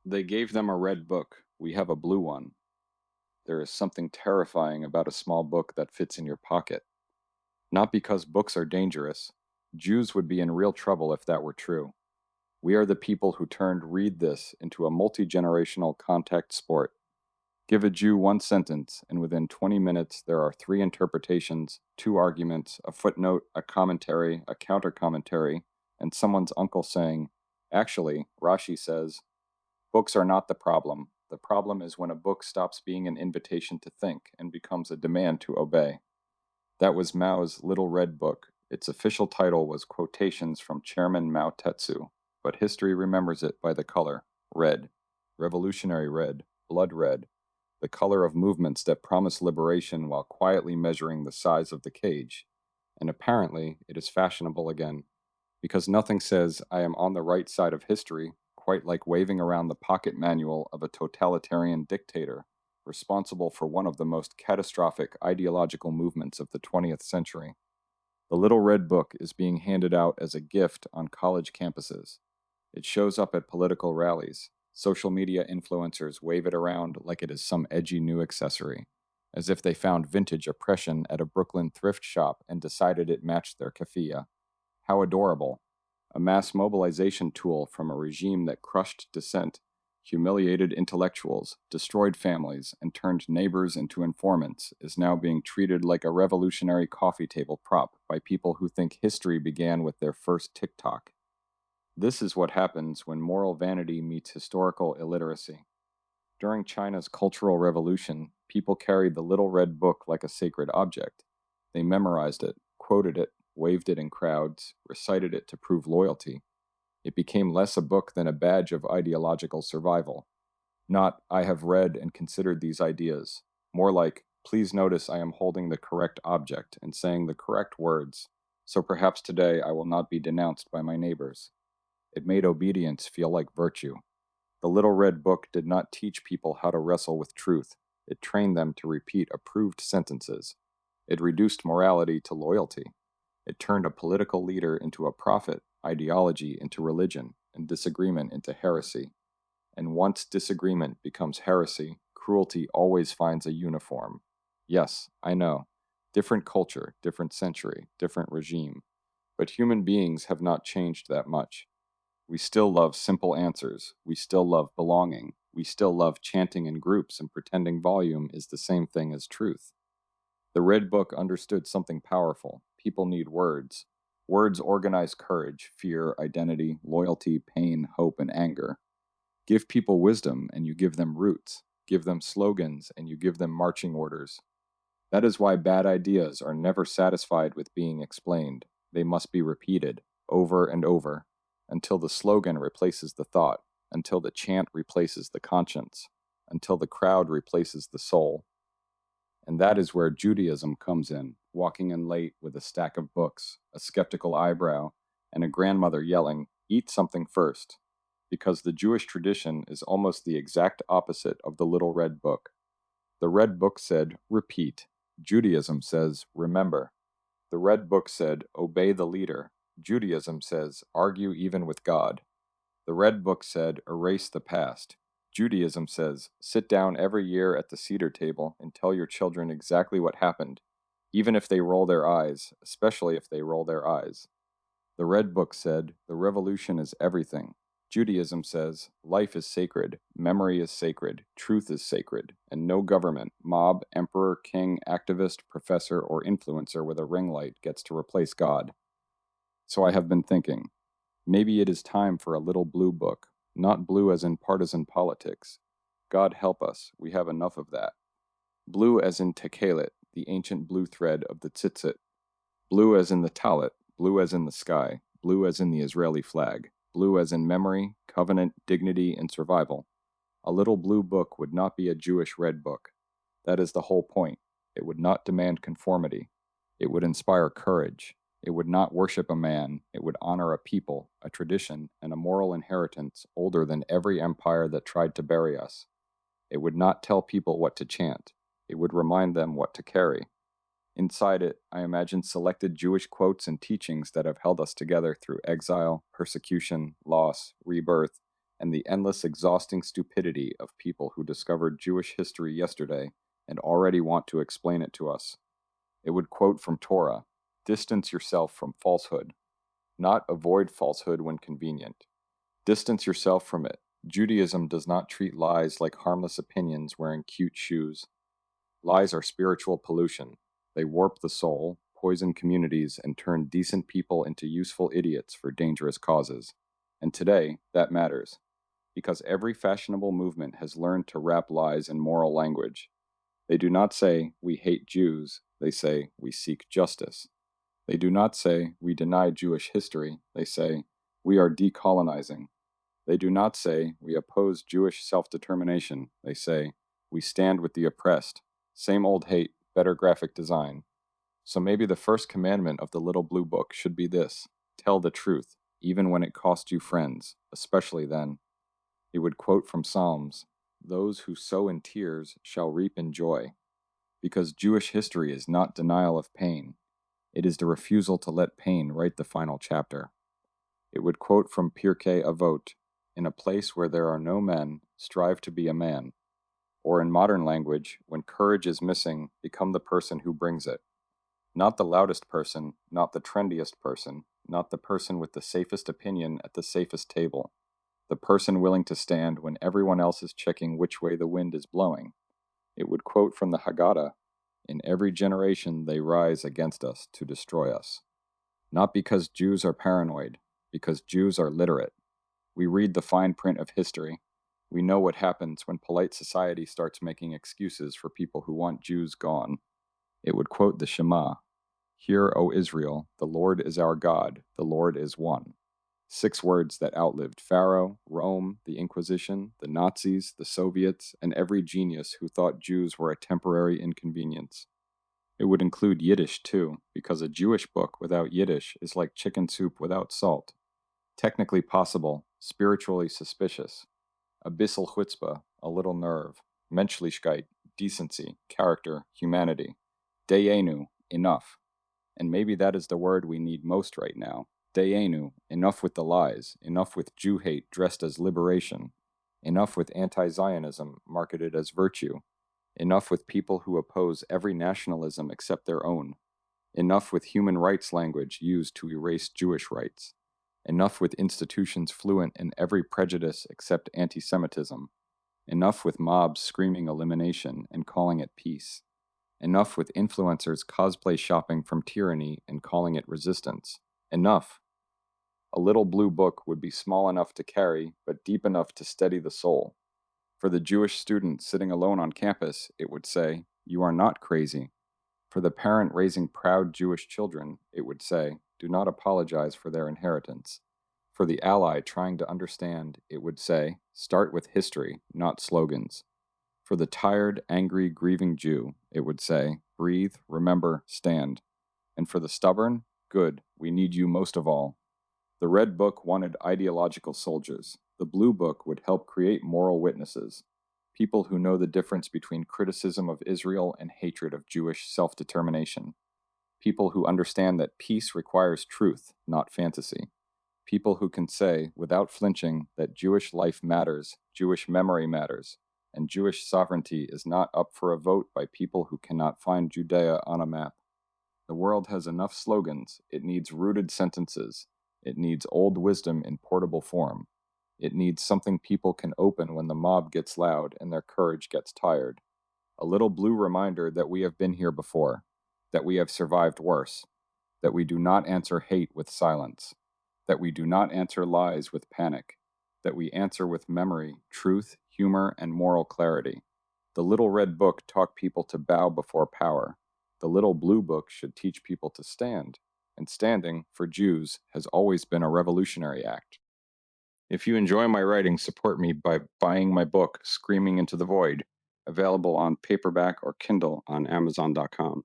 They gave them a red book. We have a blue one. There is something terrifying about a small book that fits in your pocket. Not because books are dangerous. Jews would be in real trouble if that were true. We are the people who turned read this into a multi-generational contact sport. Give a Jew one sentence, and within 20 minutes there are three interpretations, two arguments, a footnote, a commentary, a counter-commentary, and someone's uncle saying, actually, Rashi says, books are not the problem. The problem is when a book stops being an invitation to think and becomes a demand to obey. That was Mao's Little Red Book. Its official title was Quotations from Chairman Mao Tse, but history remembers it by the color red, revolutionary red, blood red, the color of movements that promise liberation while quietly measuring the size of the cage. And apparently, it is fashionable again, because nothing says I am on the right side of history quite like waving around the pocket manual of a totalitarian dictator responsible for one of the most catastrophic ideological movements of the 20th century. The Little Red Book is being handed out as a gift on college campuses. It shows up at political rallies. Social media influencers wave it around like it is some edgy new accessory, as if they found vintage oppression at a Brooklyn thrift shop and decided it matched their keffiyeh. How adorable. A mass mobilization tool from a regime that crushed dissent, humiliated intellectuals, destroyed families, and turned neighbors into informants is now being treated like a revolutionary coffee table prop by people who think history began with their first TikTok. This is what happens when moral vanity meets historical illiteracy. During China's Cultural Revolution, people carried the Little Red Book like a sacred object. They memorized it, quoted it, waved it in crowds, recited it to prove loyalty. It became less a book than a badge of ideological survival. Not, I have read and considered these ideas. More like, please notice I am holding the correct object and saying the correct words, so perhaps today I will not be denounced by my neighbors. It made obedience feel like virtue. The Little Red Book did not teach people how to wrestle with truth. It trained them to repeat approved sentences. It reduced morality to loyalty. It turned a political leader into a prophet, ideology into religion, and disagreement into heresy. And once disagreement becomes heresy, cruelty always finds a uniform. Yes, I know. Different culture, different century, different regime. But human beings have not changed that much. We still love simple answers. We still love belonging. We still love chanting in groups and pretending volume is the same thing as truth. The Red Book understood something powerful. People need words. Words organize courage, fear, identity, loyalty, pain, hope, and anger. Give people wisdom, and you give them roots. Give them slogans, and you give them marching orders. That is why bad ideas are never satisfied with being explained. They must be repeated, over and over, until the slogan replaces the thought, until the chant replaces the conscience, until the crowd replaces the soul. And that is where Judaism comes in, walking in late with a stack of books, a skeptical eyebrow, and a grandmother yelling, eat something first, because the Jewish tradition is almost the exact opposite of the Little Red Book. The Red Book said, repeat. Judaism says, remember. The Red Book said, obey the leader. Judaism says, argue even with God. The Red Book said, erase the past. Judaism says, sit down every year at the Seder table and tell your children exactly what happened, even if they roll their eyes, especially if they roll their eyes. The Red Book said, the revolution is everything. Judaism says, life is sacred, memory is sacred, truth is sacred, and no government, mob, emperor, king, activist, professor, or influencer with a ring light gets to replace God. So I have been thinking, maybe it is time for a little blue book, not blue as in partisan politics. God help us, we have enough of that. Blue as in Tekhelet, the ancient blue thread of the tzitzit. Blue as in the talit, blue as in the sky, blue as in the Israeli flag, blue as in memory, covenant, dignity, and survival. A little blue book would not be a Jewish red book. That is the whole point. It would not demand conformity. It would inspire courage. It would not worship a man. It would honor a people, a tradition, and a moral inheritance older than every empire that tried to bury us. It would not tell people what to chant. It would remind them what to carry. Inside it, I imagine selected Jewish quotes and teachings that have held us together through exile, persecution, loss, rebirth, and the endless, exhausting stupidity of people who discovered Jewish history yesterday and already want to explain it to us. It would quote from Torah, "Distance yourself from falsehood," not avoid falsehood when convenient. Distance yourself from it. Judaism does not treat lies like harmless opinions wearing cute shoes. Lies are spiritual pollution. They warp the soul, poison communities, and turn decent people into useful idiots for dangerous causes. And today, that matters, because every fashionable movement has learned to wrap lies in moral language. They do not say, "We hate Jews," they say, "We seek justice." They do not say, "We deny Jewish history," they say, "We are decolonizing." They do not say, "We oppose Jewish self-determination," they say, "We stand with the oppressed." Same old hate, better graphic design. So maybe the first commandment of the Little Blue Book should be this: tell the truth, even when it costs you friends, especially then. He would quote from Psalms, "Those who sow in tears shall reap in joy," because Jewish history is not denial of pain. It is the refusal to let pain write the final chapter. It would quote from Pirkei Avot, "In a place where there are no men, strive to be a man." Or in modern language, when courage is missing, become the person who brings it. Not the loudest person, not the trendiest person, not the person with the safest opinion at the safest table. The person willing to stand when everyone else is checking which way the wind is blowing. It would quote from the Haggadah, "In every generation they rise against us to destroy us." Not because Jews are paranoid, because Jews are literate. We read the fine print of history. We know what happens when polite society starts making excuses for people who want Jews gone. It would quote the Shema, "Hear, O Israel, the Lord is our God, the Lord is one." 6 words that outlived Pharaoh, Rome, the Inquisition, the Nazis, the Soviets, and every genius who thought Jews were a temporary inconvenience. It would include Yiddish too, because a Jewish book without Yiddish is like chicken soup without salt. Technically possible, spiritually suspicious. A bissel chutzpah, a little nerve. Menschlichkeit, decency, character, humanity. Dayenu, enough. And maybe that is the word we need most right now. Dayenu, enough with the lies, enough with Jew hate dressed as liberation, enough with anti-Zionism marketed as virtue, enough with people who oppose every nationalism except their own, enough with human rights language used to erase Jewish rights, enough with institutions fluent in every prejudice except anti-Semitism, enough with mobs screaming elimination and calling it peace, enough with influencers cosplay shopping from tyranny and calling it resistance. Enough. A Little Blue Book would be small enough to carry, but deep enough to steady the soul. For the Jewish student sitting alone on campus, it would say, "You are not crazy." For the parent raising proud Jewish children, it would say, "Do not apologize for their inheritance." For the ally trying to understand, it would say, "Start with history, not slogans." For the tired, angry, grieving Jew, it would say, "Breathe, remember, stand." And for the stubborn, "Good, we need you most of all." The Red Book wanted ideological soldiers. The Blue Book would help create moral witnesses, people who know the difference between criticism of Israel and hatred of Jewish self-determination, people who understand that peace requires truth, not fantasy, people who can say, without flinching, that Jewish life matters, Jewish memory matters, and Jewish sovereignty is not up for a vote by people who cannot find Judea on a map. The world has enough slogans. It needs rooted sentences. It needs old wisdom in portable form. It needs something people can open when the mob gets loud and their courage gets tired. A little blue reminder that we have been here before, that we have survived worse, that we do not answer hate with silence, that we do not answer lies with panic, that we answer with memory, truth, humor, and moral clarity. The Little Red Book taught people to bow before power. The Little Blue Book should teach people to stand, and standing, for Jews, has always been a revolutionary act. If you enjoy my writing, support me by buying my book, Screaming into the Void, available on paperback or Kindle on Amazon.com.